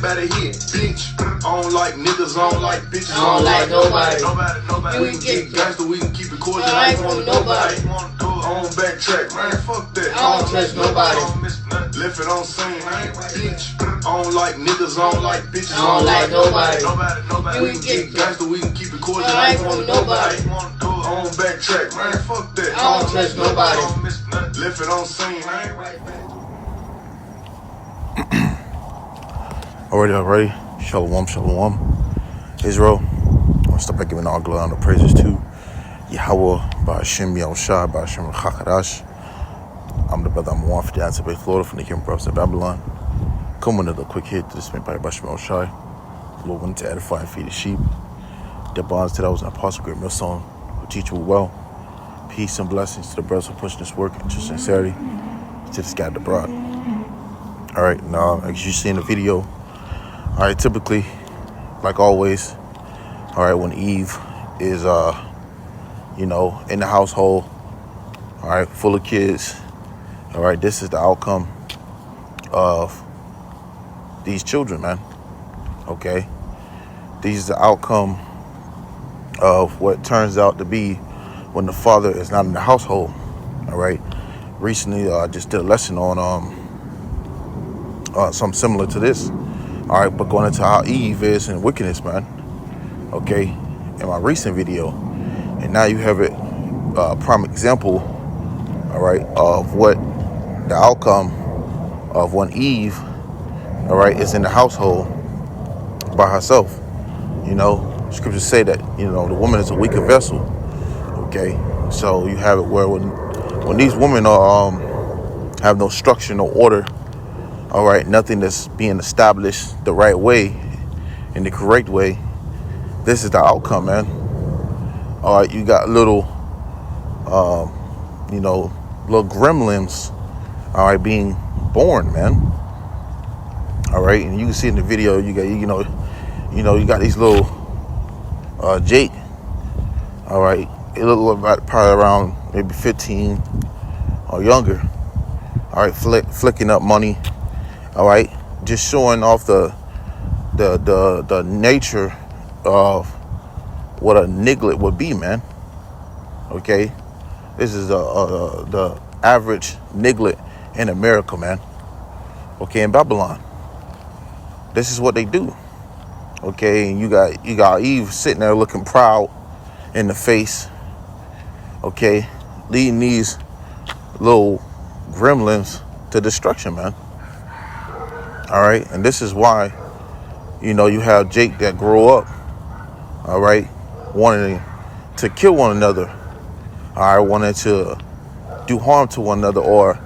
everybody here, bitch. I don't like niggas, I don't like bitches, I don't like nobody. We can get gangster, we can keep it cordial. I ain't want nobody. I don't backtrack, man, fuck that. I don't trust nobody. Left it on scene, bitch. I don't like niggas, I don't like bitches, I don't like nobody. We can get gangster, we can keep it cordial. I ain't want nobody. I don't backtrack, man, fuck that. I don't trust nobody. Left it on scene, Already. Shalom. Israel. I want to start by giving all glory and praises to YAHAWAH, BAHASHAM, BAHASHAM, QADASH. I'm the brother, I'm one for the Bay, Florida, from the Kingdom Prophets of Babylon. Coming with a quick hit to this man by YAHAWASHI. The Lord wanted to edify and feed the sheep. The bonds to that was an apostle, great MILLSTONE, who teach you well. Peace and blessings to the brothers who push this work into sincerity, to the scattered abroad. Alright, now, as you see in the video, alright, typically, like always, alright, when Eve is, in the household, alright, full of kids, alright, this is the outcome of these children, man, okay? These is the outcome of what turns out to be when the father is not in the household, alright? Recently, I just did a lesson on, something similar to this. All right, but going into how Eve is in wickedness, man. Okay, in my recent video, and now you have it, prime example. All right, of what the outcome of when Eve, all right, is in the household by herself. Scriptures say that the woman is a weaker vessel. Okay, so you have it where when these women are have no structure, no order. All right, nothing that's being established the right way, in the correct way. This is the outcome, man. All right, you got little gremlins, all right, being born, man. All right, and you can see in the video, you got, you got these little Jake. All right, it look about probably around maybe 15 or younger. All right, flicking up money. All right, just showing off the nature of what a niglet would be, man. Okay, this is the average niglet in America, man. Okay, in Babylon, this is what they do. Okay, and you got Eve sitting there looking proud in the face. Okay, leading these little gremlins to destruction, man. All right, and this is why, you have Jake that grow up, all right, wanting to kill one another, all right, wanting to do harm to one another or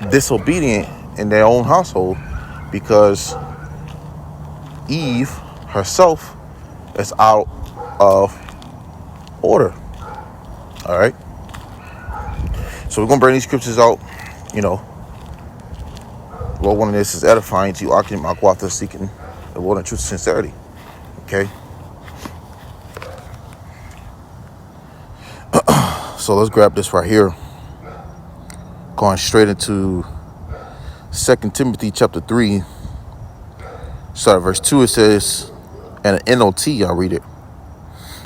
disobedient in their own household because Eve herself is out of order. All right, so we're gonna bring these scriptures out, Lord, one of this is edifying to you, Akim seeking the Lord in truth and sincerity. Okay? So let's grab this right here. Going straight into 2 Timothy chapter 3. Start at verse 2. It says, and an NOT, I'll read it.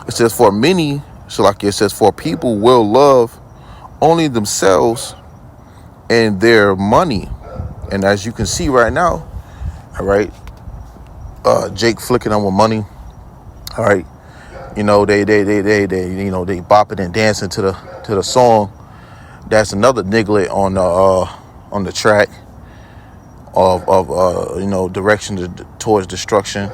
It says, for many, it says, for people will love only themselves and their money. And as you can see right now, all right, Jake flicking on with money. All right, they bopping and dancing to the song. That's another niglet on the track of direction towards destruction.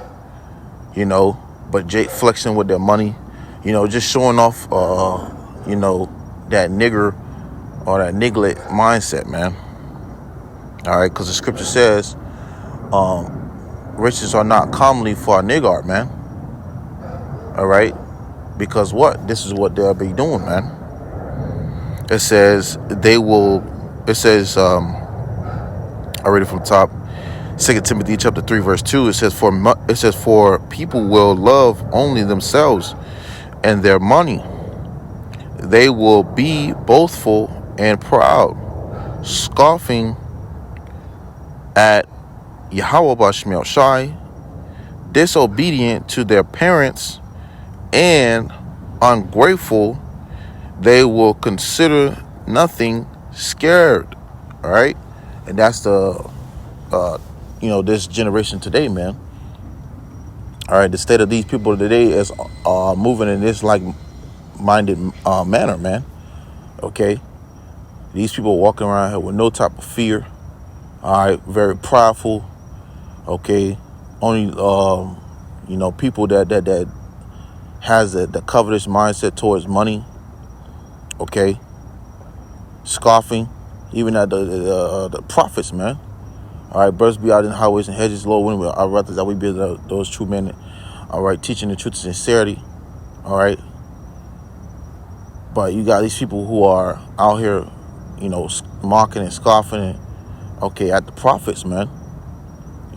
But Jake flexing with their money. Just showing off that nigger or that niglet mindset, man. All right, because the scripture says riches are not commonly for a niggard, man. All right, because what? This is what they'll be doing, man. It says I read it from top. 2 Timothy chapter 3 verse 2. It says for people will love only themselves and their money. They will be boastful and proud, scoffing at YAHAWASHI, disobedient to their parents and ungrateful, they will consider nothing scared. All right, and that's the this generation today, man. All right, the state of these people today is moving in this like-minded manner, man. Okay, these people walking around here with no type of fear. All right, very prideful. Okay, only people that has the covetous mindset towards money. Okay, scoffing, even at the prophets, man. All right, brothers be out in highways and hedges, Lord, when I'd rather that we be those true men. All right, teaching the truth of sincerity. All right, but you got these people who are out here, mocking and scoffing, at the prophets, man.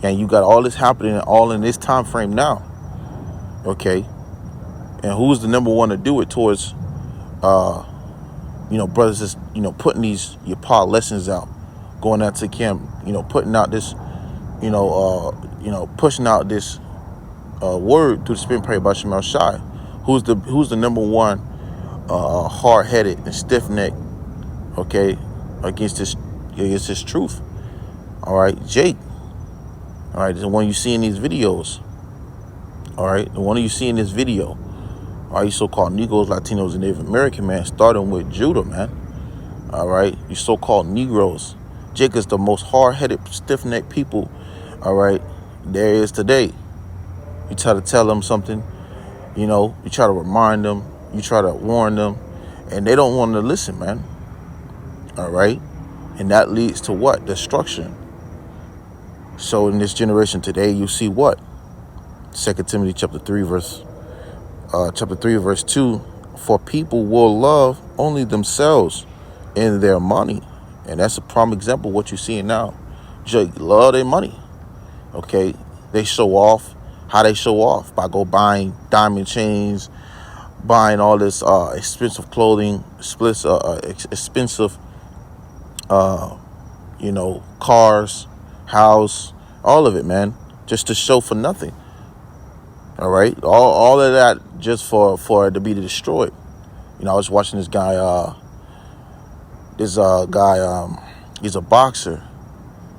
And you got all this happening all in this time frame now. Okay, and who's the number one to do it towards, brothers just putting these Paul lessons out, going out to camp, putting out this, pushing out this word through the Spirit, pray about Shemal Shai. Who's the number one hard-headed and stiff-necked, okay, against this truth? All right, Jake. All right, the one you see in these videos. All right, the one you see in this video. All right, you so-called Negroes, Latinos, and Native American, man, starting with Judah, man. All right, you so-called Negroes. Jake is the most hard-headed, stiff-necked people, all right, there is today. You try to tell them something, you try to remind them, you try to warn them, and they don't want to listen, man. All right, and that leads to what? Destruction. So in this generation today, you see what? 2 Timothy chapter 3, verse 2, for people will love only themselves and their money. And that's a prime example of what you're seeing now. Just love their money. Okay, they show off. How they show off? By buying diamond chains, buying all this expensive clothing, expensive cars, house, all of it, man, just to show for nothing. All right, all of that just for it to be destroyed. I was watching this guy. He's a boxer,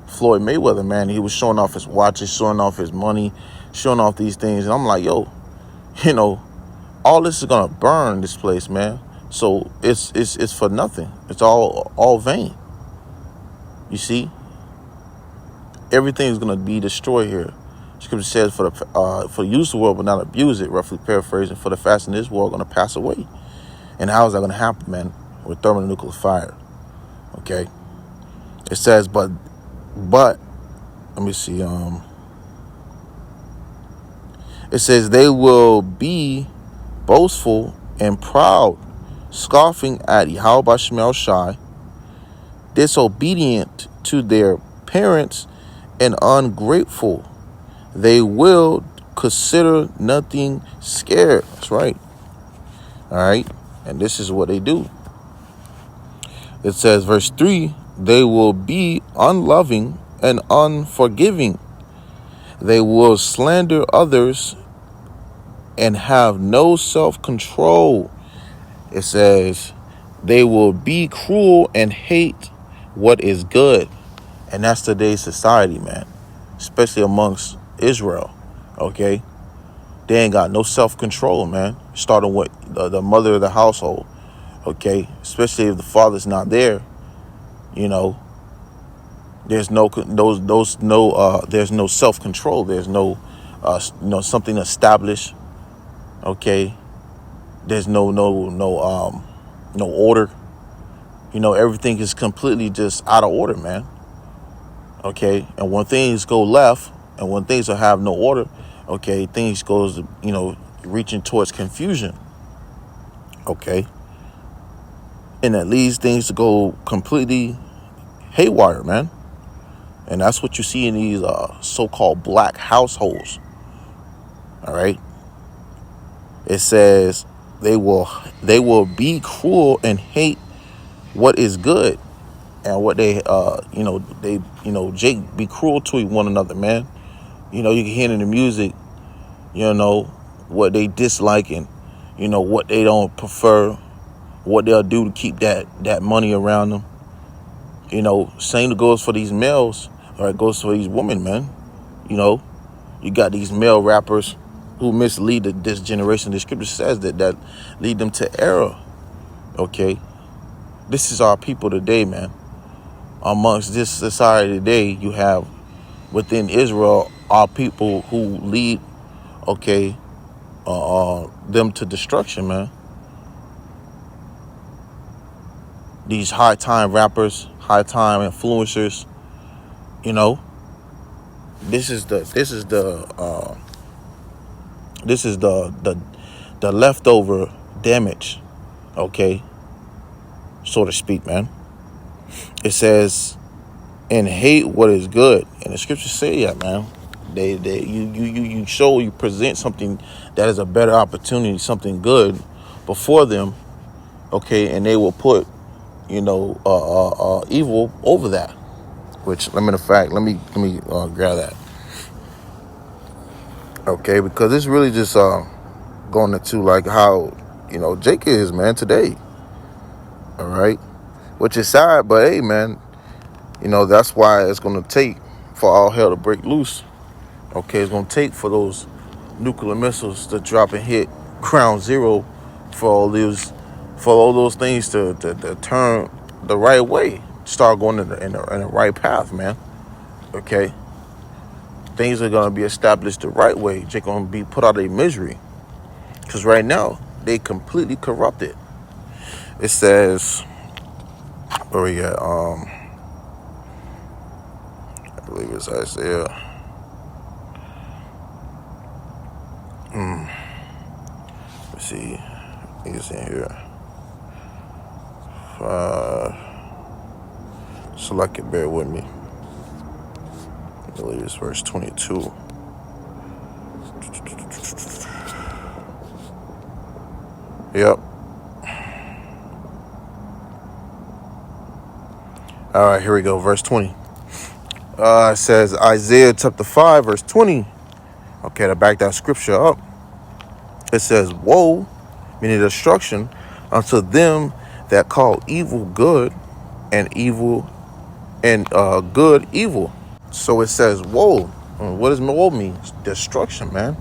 Floyd Mayweather, man. He was showing off his watches, showing off his money, showing off these things, and I'm like, yo, all this is gonna burn this place, man. So it's for nothing. It's all vain. You see, everything is gonna be destroyed here. Scripture says, for use the world but not abuse it, roughly paraphrasing, for the fast in this world are gonna pass away. And how is that gonna happen, man? With thermonuclear fire. Okay. It says, but let me see. It says they will be boastful and proud, scoffing at YAHAWASHI, disobedient to their parents and ungrateful. They will consider nothing scared. That's right. All right. And this is what they do. It says, verse 3, they will be unloving and unforgiving. They will slander others and have no self-control. It says, they will be cruel and hate what is good. And that's today's society, man, especially amongst Israel. Okay, they ain't got no self-control, man, starting with the mother of the household. Okay, especially if the father's not there, there's no self-control. There's no something established. Okay, there's no order. Everything is completely just out of order, man. Okay, and when things go left and when things have no order, okay, things goes reaching towards confusion. Okay. And that leads things to go completely haywire, man. And that's what you see in these so-called black households. All right. It says they will be cruel and hate what is good. and what they Jake be cruel to one another, man. You can hear in the music, what they dislike and what they don't prefer, what they'll do to keep that money around them. Same goes for these males, or it goes for these women, man. You got these male rappers who mislead this generation. The scripture says that lead them to error. Okay, this is our people today, man. Amongst this society today, you have within Israel our people who lead, them to destruction, man. These high time rappers, high time influencers, this is the leftover damage, so to speak, man. It says, and hate what is good, and the scriptures say that, man. You present something that is a better opportunity, something good before them, and they will put evil over that. Which, let me grab that. Because it's really just going into like how Jake is, man, today. All right, which is sad, but hey, man, that's why it's going to take for all hell to break loose. It's going to take for those nuclear missiles to drop and hit ground zero, for all those things to turn the right way, start going in the right path, man. Things are going to be established the right way. They're going to be put out of their misery, because right now they completely corrupted. It says, where we at? I believe it's Isaiah. Let's see. It's in here. Select it, bear with me. I believe it's verse 22. Yep. All right, here we go. Verse 20. It says Isaiah chapter 5, verse 20. To back that scripture up, it says, woe, meaning destruction, unto them that call evil good and evil and good evil. So it says woe. What does woe mean? Destruction, man.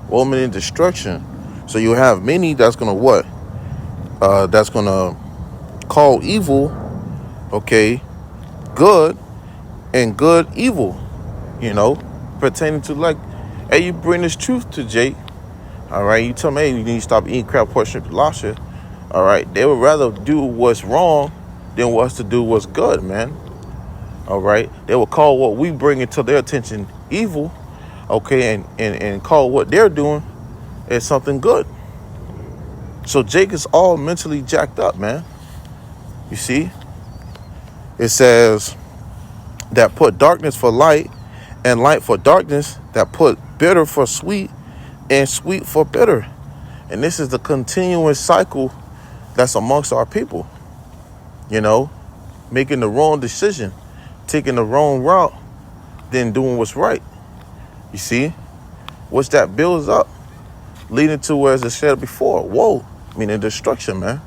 Woe meaning destruction. So you have many that's gonna what? That's gonna call evil, good, and good evil. Pertaining to like, hey, you bring this truth to Jake. All right, you tell me, hey, you need to stop eating crab, pork, shrimp, and lobster. All right, they would rather do what's wrong than what's to do what's good, man. All right, they will call what we bring into their attention evil, and call what they're doing as something good. So Jake is all mentally jacked up, man. You see, it says that put darkness for light and light for darkness, that put bitter for sweet and sweet for bitter. And this is the continuous cycle that's amongst our people, making the wrong decision, taking the wrong route, then doing what's right. You see, which that builds up, leading to, as I said before, woe, meaning destruction, man.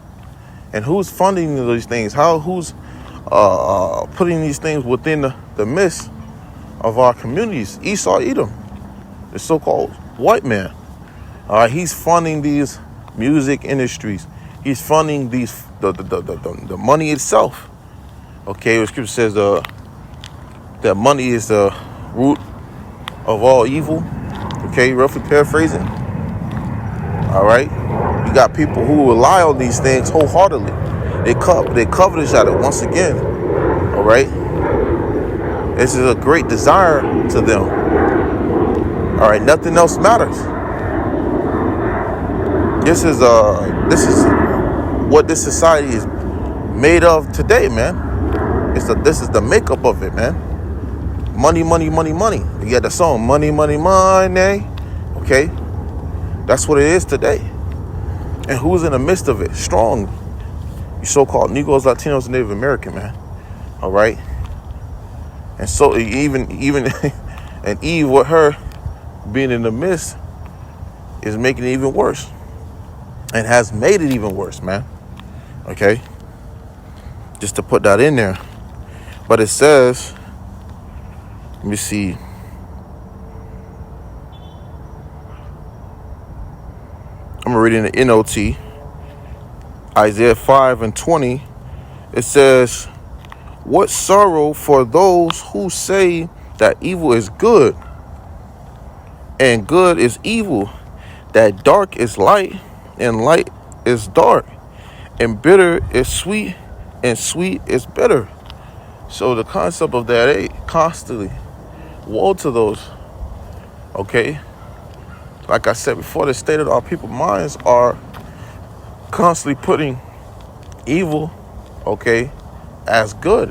And who's funding these things? Who's putting these things within the midst of our communities? Esau, Edom, the so-called white man. He's funding these music industries. He's funding these the money itself. The scripture says that money is the root of all evil. Roughly paraphrasing. All right, you got people who rely on these things wholeheartedly. They covetous at it once again. All right, this is a great desire to them. All right, nothing else matters. This is what this society is made of today, man. This is the makeup of it, man. Money, money, money, money. You got the song, money, money, money. That's what it is today. And who's in the midst of it? Strong. You so-called Negroes, Latinos, and Native American, man. All right. And so even and Eve with her being in the midst is making it even worse. And has made it even worse, man. Okay. Just to put that in there. But it says, let me see. I'm reading the NOT. Isaiah 5:20. It says, what sorrow for those who say that evil is good and good is evil, that dark is light and light is dark, and bitter is sweet and sweet is bitter. So the concept of that constantly, woe to those, okay? Like I said before, the state of our people's minds are constantly putting evil, okay, as good,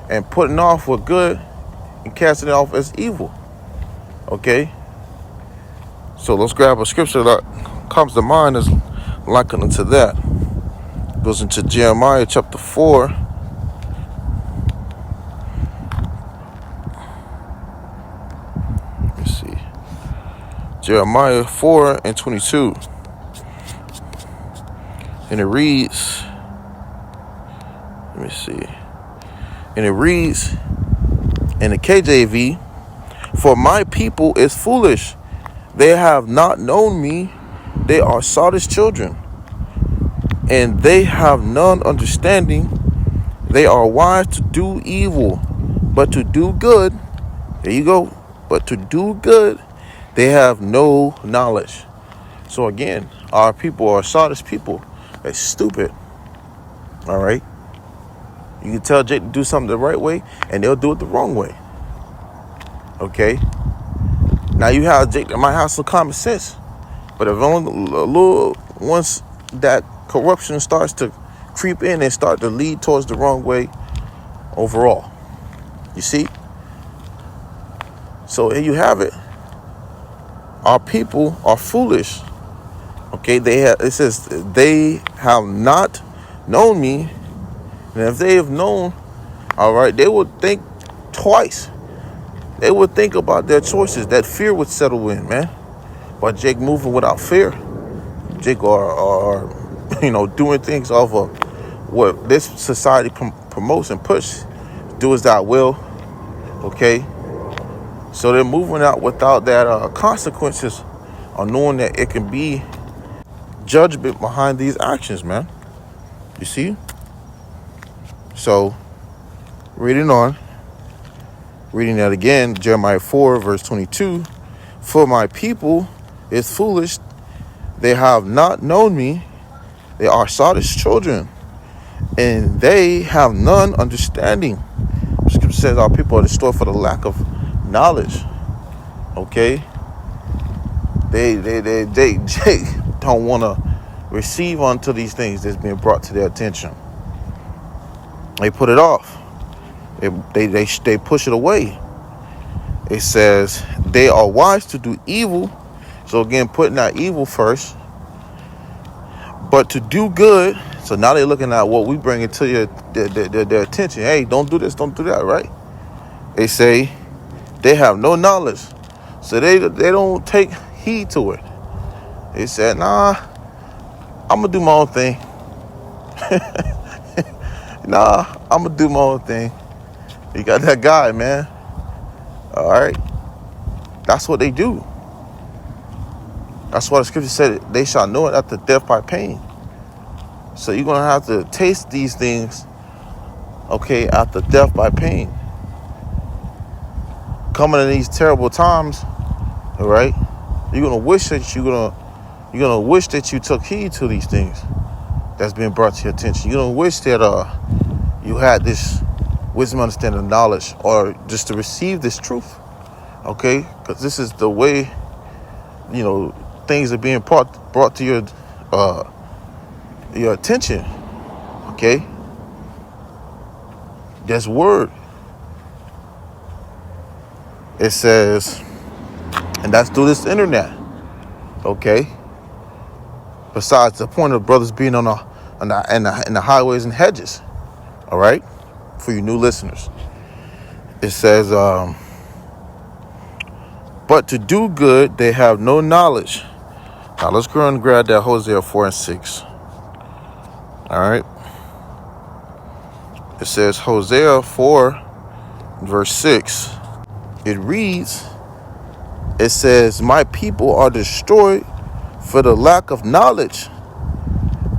and putting off what good and casting it off as evil, okay? So let's grab a scripture that comes to mind as likening to that. It goes into Jeremiah chapter 4. Let me see. Jeremiah 4:22. And it reads, let me see. And it reads in the KJV, for my people is foolish. They have not known me. They are sottish children. And they have none understanding. They are wise to do evil, but to do good. There you go. But to do good, they have no knowledge. So again, our people are sottish people. They're stupid. All right. You can tell Jake to do something the right way, and they'll do it the wrong way. Okay. Now you have Jake that might have some common sense, but if only a little, once that corruption starts to creep in and start to lead towards the wrong way overall, you see. So here you have it. Our people are foolish. Okay, it says they have not known me, and if they have known, all right, they would think twice. They would think about their choices. That fear would settle in, man. But Jake moving without fear, Jake are doing things off of what this society promotes and push. Do as thou will, okay. So they're moving out without that consequences, or knowing that it can be judgment behind these actions, man. You see? So, reading that again, Jeremiah 4:22. For my people is foolish. They have not known me. They are sottish children, and they have none understanding. The scripture says our people are destroyed for the lack of knowledge. Okay? They don't want to receive unto these things that's being brought to their attention. They put it off. They push it away. It says they are wise to do evil. So again, putting out evil first, but to do good. So now they're looking at what we bring into their attention. Hey, don't do this, don't do that, right? They say they have no knowledge, so they don't take heed to it. They said, nah, I'm gonna do my own thing. Nah, I'm gonna do my own thing. You got that guy, man. All right. That's what they do. That's why the scripture said they shall know it after death by pain. So you're going to have to taste these things, okay, after death by pain. Coming in these terrible times, all right, you're going to wish that you're going to wish that you took heed to these things that's being brought to your attention. You're going to wish that you had this wisdom, understanding, and knowledge, or just to receive this truth, okay? Because this is the way, things are being brought to your attention, okay? This word. It says, and that's through this internet, okay? Besides the point of brothers being in the highways and hedges, all right? for you new listeners. It says, but to do good, they have no knowledge. Now let's go and grab that Hosea 4 and 6. All right. It says Hosea 4 verse 6. It reads, it says, my people are destroyed for the lack of knowledge.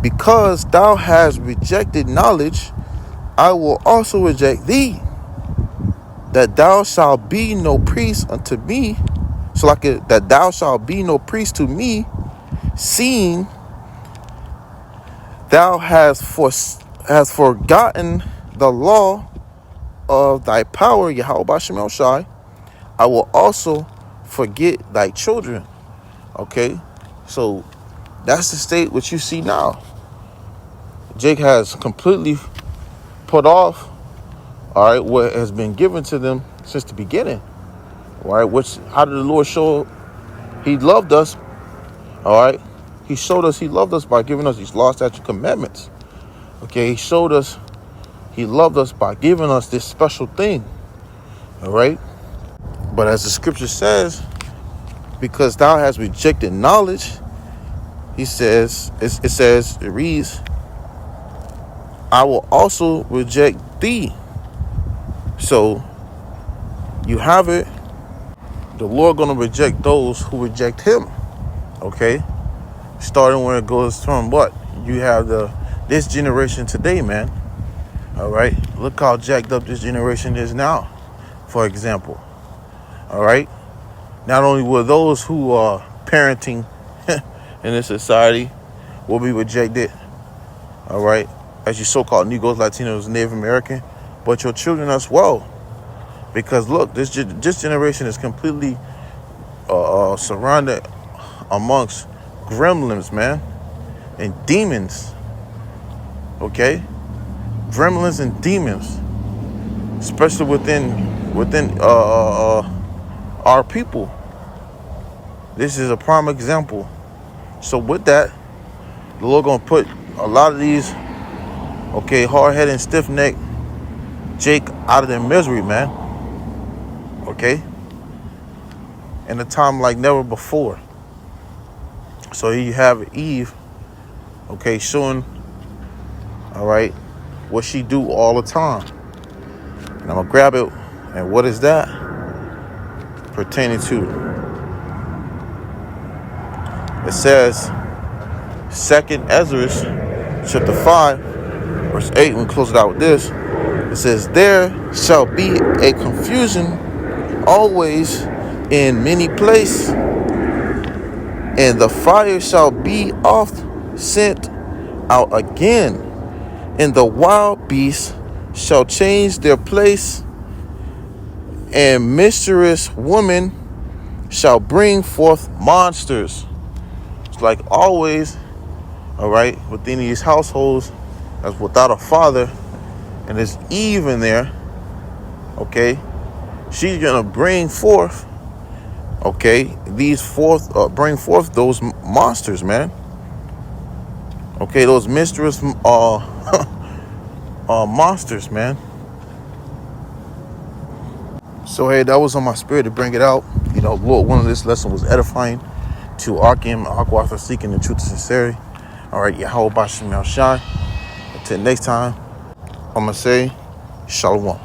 Because thou hast rejected knowledge, I will also reject thee, that thou shalt be no priest unto me. So like it, that thou shalt be no priest to me, seeing thou hast forgotten the law of thy power, YAHAWASHI. I will also forget thy children. Okay, so that's the state which you see now. Jake has completely put off, all right, what has been given to them since the beginning. All right, which, how did the Lord show he loved us? All right, he showed us he loved us by giving us these law, statute, commandments. Okay, he showed us he loved us by giving us this special thing. All right, but as the scripture says, because thou hast rejected knowledge, he says, it reads, I will also reject thee. So you have it. The Lord gonna reject those who reject him. Okay, starting when it goes from what you have this generation today, man. All right, look how jacked up this generation is now. For example, all right, not only will those who are parenting in this society will be rejected, all right, as you so-called Negroes, Latinos, Native American, but your children as well. Because look, this generation is completely surrounded amongst gremlins, man, and demons. Okay, gremlins and demons, especially within our people. This is a prime example. So with that, the Lord gonna put a lot of these, okay, hard-headed and stiff-necked Jake out of their misery, man. Okay, in a time like never before. So here you have Eve, okay, showing, all right, what she do all the time. And I'm gonna grab it. And what is that? Pertaining to, it says 2nd Ezra chapter 5 verse 8. We close it out with this. It says, there shall be a confusion always in many places, and the fire shall be oft sent out again, and the wild beasts shall change their place, and mischievous women shall bring forth monsters. It's like always, all right, within these households that's without a father, and there's Eve in there, okay, she's gonna bring forth, okay, bring forth those monsters, man. Okay, those mischievous monsters, man. So hey, that was on my spirit to bring it out. You know, Lord, one of this lesson was edifying to Arkham, Aquath, seeking the truth and sincerity. All right, YAHAWASHI. Until next time, I'm gonna say Shalom.